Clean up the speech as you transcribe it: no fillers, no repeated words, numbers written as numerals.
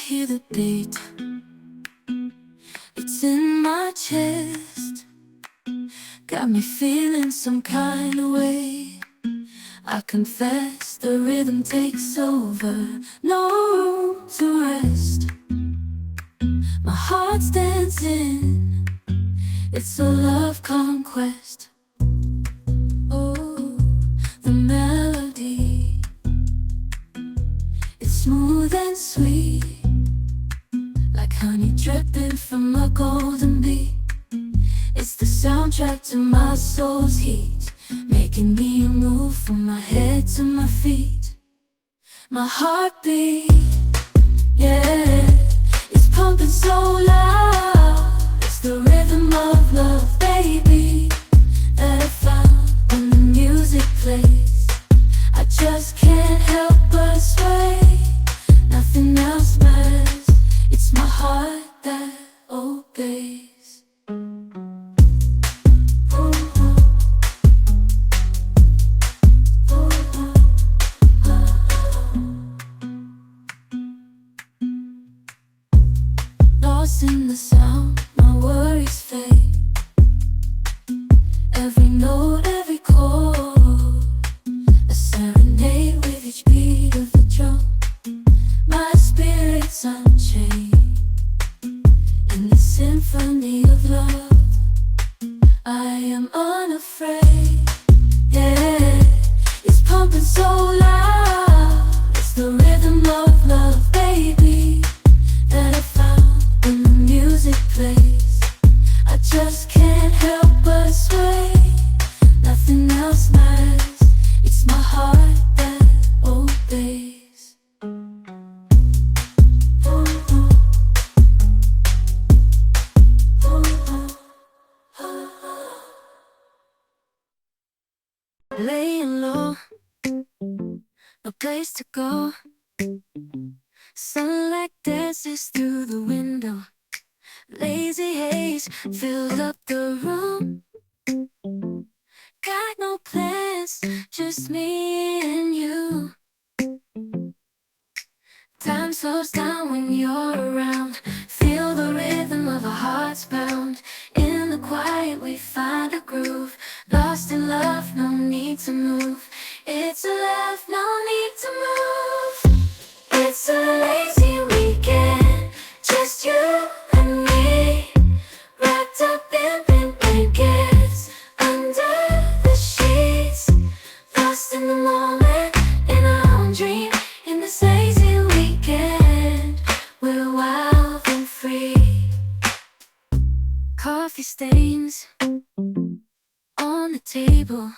hear the beat, it's in my chest, got me feeling some kind of way. I confess the rhythm takes over, no room to rest. My heart's dancing, it's a love conquest. Oh, the melody, it's smooth and sweet, like honey dripping from a golden bee. It's the soundtrack to my soul's heat, making me move from my head to my feet. My heartbeat, yeah, it's pumping so loud. It's the rhythm of love, baby, that I found when the music plays. I just can't help but sway, nothing else matters. It's my heart that obeys. Lost in the sound, my worries fade. Every note, every chord, a serenade with each beat of the drum. My spirit's unchained in the symphony of love. I am unafraid, yeah, it's pumping so loud. It's the rhythm of love, baby, that I found when the music plays. I just can't help but sway, nothing else matters. It's my heart that obeys. Laying low, no place to go. Sunlight dances through the window. Lazy haze fills up the room. Got no plans, just me and you. Time slows down when you're around. Feel the rhythm of our hearts pound. In the quiet we find a groove. Lost in love, no need to move. It's a love, no need to move. It's a lazy weekend, just you and me, wrapped up in pink blankets under the sheets. Lost in the moment, in our own dream. In this lazy weekend, we're wild and free. Coffee stains on the table,